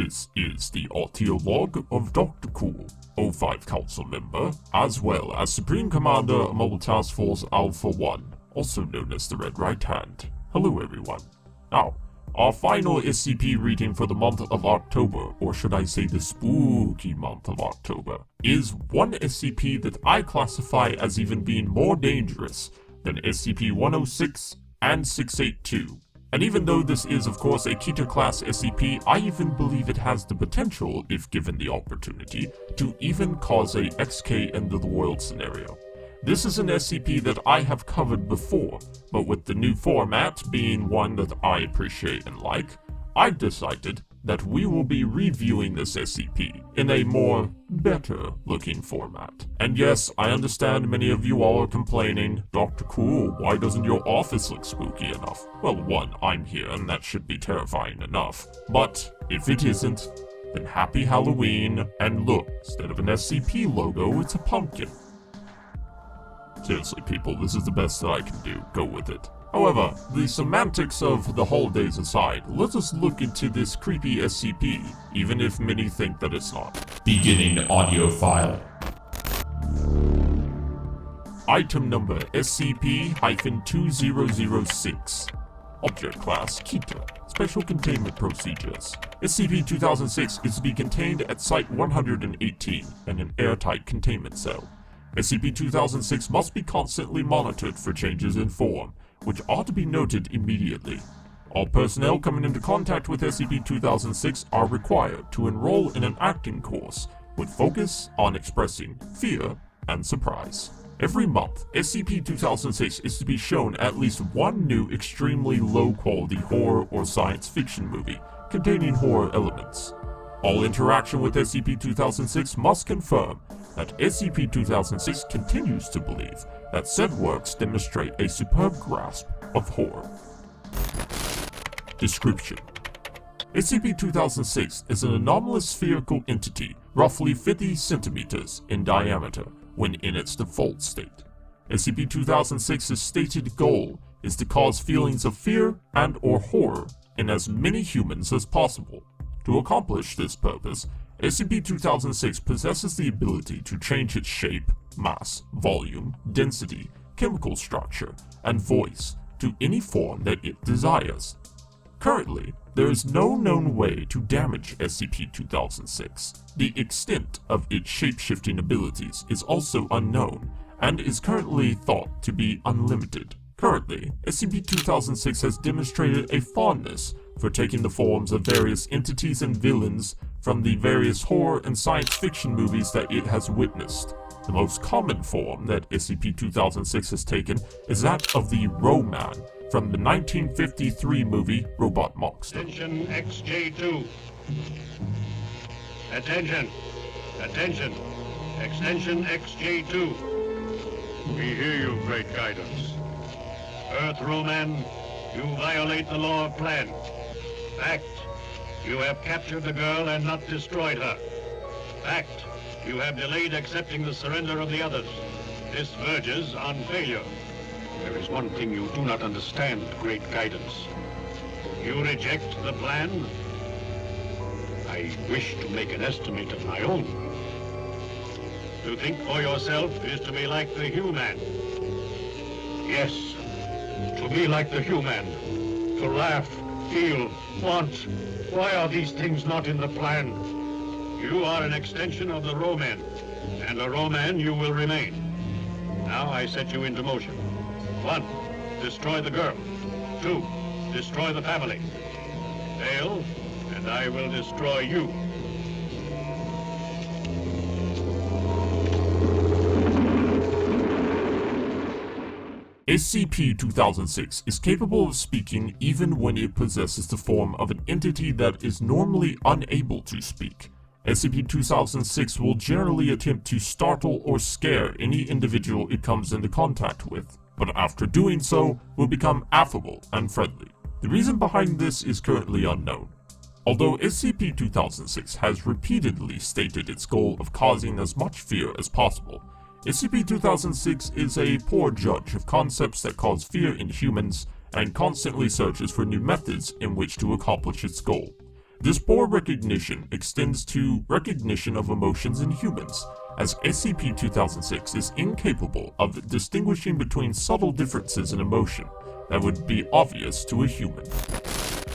This is the audio log of Dr. Cool, O5 Council member, as well as Supreme Commander Mobile Task Force Alpha 1, also known as the Red Right Hand. Hello everyone. Now, our final SCP reading for the month of October, or should I say the spooky month of October, is one SCP that I classify as even being more dangerous than SCP-2006 and 682. And even though this is of course a KETER class SCP, I even believe it has the potential, if given the opportunity, to even cause a XK end of the world scenario. This is an SCP that I have covered before, but with the new format being one that I appreciate and like, I decided that we will be reviewing this SCP in a more better looking format. And yes, I understand many of you all are complaining, Dr. Cool, why doesn't your office look spooky enough? Well, one, I'm here and that should be terrifying enough. But if it isn't, then happy Halloween, and look, instead of an SCP logo, it's a pumpkin. Seriously people, this is the best that I can do, go with it. However, the semantics of the holidays aside, let us look into this creepy SCP, even if many think that it's not. Beginning audio file. Item number SCP-2006. Object class KETER. Special containment procedures. SCP-2006 is to be contained at Site 118 in an airtight containment cell. SCP-2006 must be constantly monitored for changes in form, which ought to be noted immediately. All personnel coming into contact with SCP-2006 are required to enroll in an acting course with focus on expressing fear and surprise. Every month, SCP-2006 is to be shown at least one new extremely low-quality horror or science fiction movie containing horror elements. All interaction with SCP-2006 must confirm that SCP-2006 continues to believe that said works demonstrate a superb grasp of horror. Description: SCP-2006 is an anomalous spherical entity roughly 50 centimeters in diameter when in its default state. SCP-2006's stated goal is to cause feelings of fear and or horror in as many humans as possible. To accomplish this purpose, SCP-2006 possesses the ability to change its shape, mass, volume, density, chemical structure, and voice to any form that it desires. Currently, there is no known way to damage SCP-2006. The extent of its shape-shifting abilities is also unknown, and is currently thought to be unlimited. Currently, SCP-2006 has demonstrated a fondness for taking the forms of various entities and villains from the various horror and science fiction movies that it has witnessed. The most common form that SCP-2006 has taken is that of the Ro-Man from the 1953 movie Robot Monster. Attention XJ2. Attention. Attention. Extension XJ2. We hear you, Great Guidance. Earth Ro-Man, you violate the law of plan. Fact, you have captured the girl and not destroyed her. Fact, you have delayed accepting the surrender of the others. This verges on failure. There is one thing you do not understand, Great Guidance. You reject the plan? I wish to make an estimate of my own. To think for yourself is to be like the human. Yes, to be like the human. To laugh, feel, want. Why are these things not in the plan? You are an extension of the Ro-Man, and a Ro-Man you will remain. Now I set you into motion. 1. Destroy the girl. 2. Destroy the family. Fail, and I will destroy you. SCP-2006 is capable of speaking even when it possesses the form of an entity that is normally unable to speak. SCP-2006 will generally attempt to startle or scare any individual it comes into contact with, but after doing so, will become affable and friendly. The reason behind this is currently unknown. Although SCP-2006 has repeatedly stated its goal of causing as much fear as possible, SCP-2006 is a poor judge of concepts that cause fear in humans and constantly searches for new methods in which to accomplish its goal. This poor recognition extends to recognition of emotions in humans, as SCP-2006 is incapable of distinguishing between subtle differences in emotion that would be obvious to a human.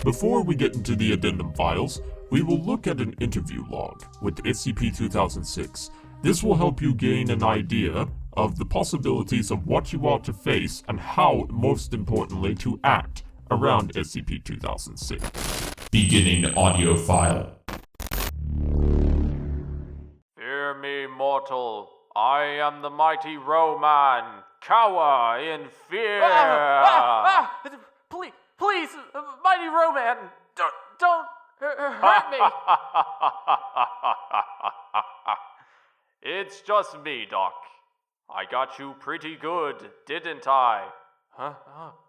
Before we get into the addendum files, we will look at an interview log with SCP-2006. This will help you gain an idea of the possibilities of what you are to face and how, most importantly, to act around SCP-2006. Beginning audio file. Fear me, mortal. I am the mighty Roman. Cower in fear. Please, mighty Roman, don't hurt me. It's just me, Doc. I got you pretty good, didn't I? Huh?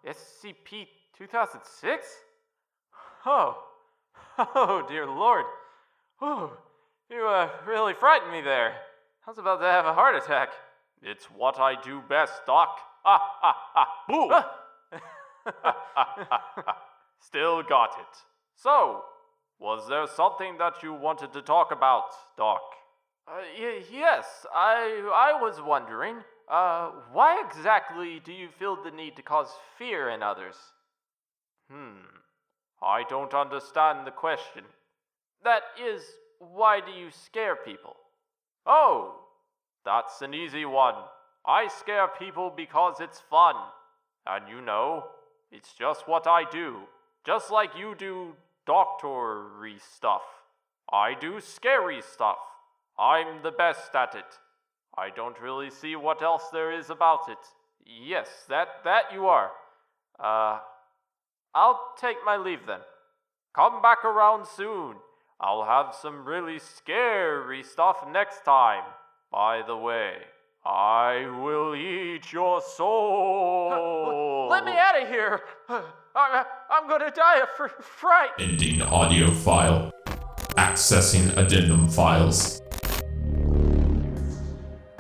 SCP-2006? Oh, dear Lord. Ooh, you really frightened me there. I was about to have a heart attack. It's what I do best, Doc. Boo! Still got it. So, was there something that you wanted to talk about, Doc? Yes, I was wondering, why exactly do you feel the need to cause fear in others? I don't understand the question. That is, why do you scare people? Oh, that's an easy one. I scare people because it's fun. And you know, it's just what I do. Just like you do doctor-y stuff. I do scary stuff. I'm the best at it. I don't really see what else there is about it. Yes, that you are. I'll take my leave then. Come back around soon. I'll have some really scary stuff next time. By the way, I will eat your soul. Let me out of here. I'm gonna die of fright. Ending audio file. Accessing addendum files.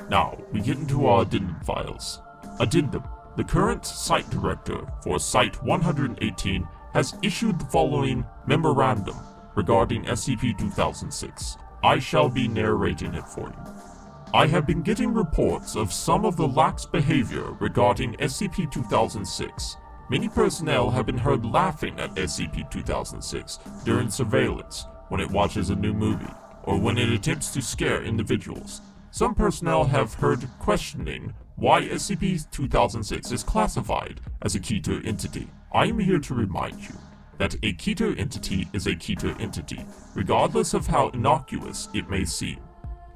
Now, we get into our addendum files. Addendum. The current site director for Site 118 has issued the following memorandum regarding SCP-2006. I shall be narrating it for you. I have been getting reports of some of the lax behavior regarding SCP-2006. Many personnel have been heard laughing at SCP-2006 during surveillance, when it watches a new movie, or when it attempts to scare individuals. Some personnel have heard questioning why SCP-2006 is classified as a KETER entity. I am here to remind you that a KETER entity is a KETER entity, regardless of how innocuous it may seem.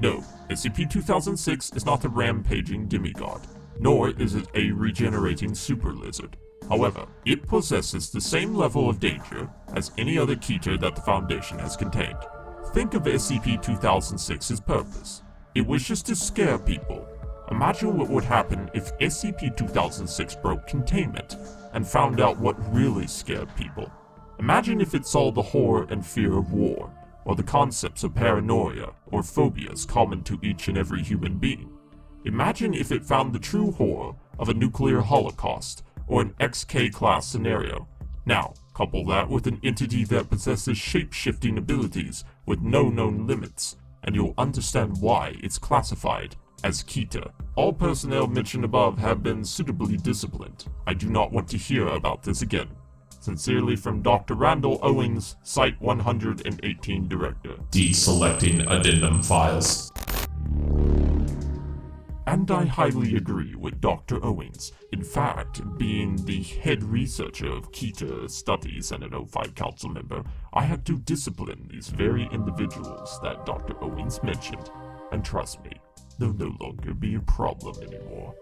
No, SCP-2006 is not a rampaging demigod, nor is it a regenerating super lizard. However, it possesses the same level of danger as any other KETER that the Foundation has contained. Think of SCP-2006's purpose. It wishes to scare people. Imagine what would happen if SCP-2006 broke containment and found out what really scared people. Imagine if it saw the horror and fear of war, or the concepts of paranoia or phobias common to each and every human being. Imagine if it found the true horror of a nuclear holocaust or an XK-class scenario. Now, couple that with an entity that possesses shape-shifting abilities with no known limits, and you'll understand why it's classified as KETER. All personnel mentioned above have been suitably disciplined. I do not want to hear about this again. Sincerely from Dr. Randall Owings, Site 118 Director. Deselecting addendum files. And I highly agree with Dr. Owings. In fact, being the head researcher of KETER studies and an O5 council member, I had to discipline these very individuals that Dr. Owings mentioned. And trust me, they'll no longer be a problem anymore.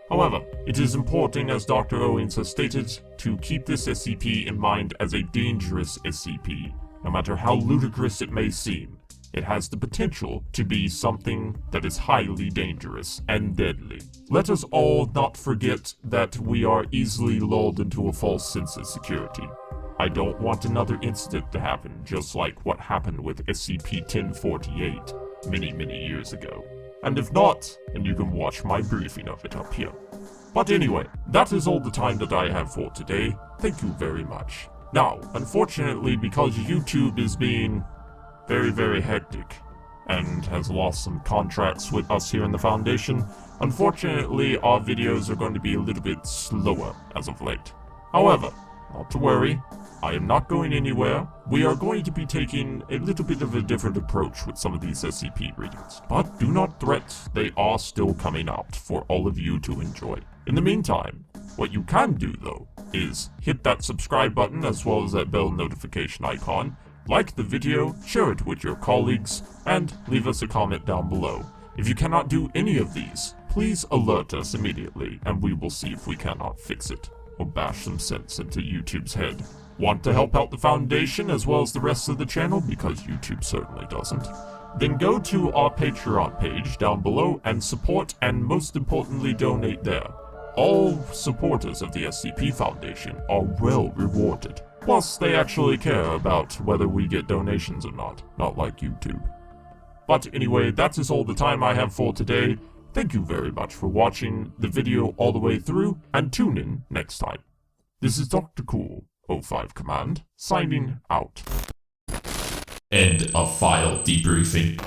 However, it is important, as Dr. Owens has stated, to keep this SCP in mind as a dangerous SCP. No matter how ludicrous it may seem, it has the potential to be something that is highly dangerous and deadly. Let us all not forget that we are easily lulled into a false sense of security. I don't want another incident to happen just like what happened with SCP-1048 many years ago. And if not, then you can watch my briefing of it up here. But anyway, that is all the time that I have for today. Thank you very much. Now, unfortunately, because YouTube is being very, very hectic and has lost some contracts with us here in the Foundation, unfortunately, our videos are going to be a little bit slower as of late. However, not to worry, I am not going anywhere. We are going to be taking a little bit of a different approach with some of these SCP readings. But do not fret, they are still coming out for all of you to enjoy. In the meantime, what you can do though, is hit that subscribe button as well as that bell notification icon, like the video, share it with your colleagues, and leave us a comment down below. If you cannot do any of these, please alert us immediately and we will see if we cannot fix it, or bash some sense into YouTube's head. Want to help out the Foundation as well as the rest of the channel, because YouTube certainly doesn't? Then go to our Patreon page down below and support, and most importantly donate there. All supporters of the SCP Foundation are well rewarded. Plus, they actually care about whether we get donations or not like YouTube. But anyway, that is all the time I have for today. Thank you very much for watching the video all the way through, and tune in next time. This is Dr. Cool, 05 Command, signing out. End of file debriefing.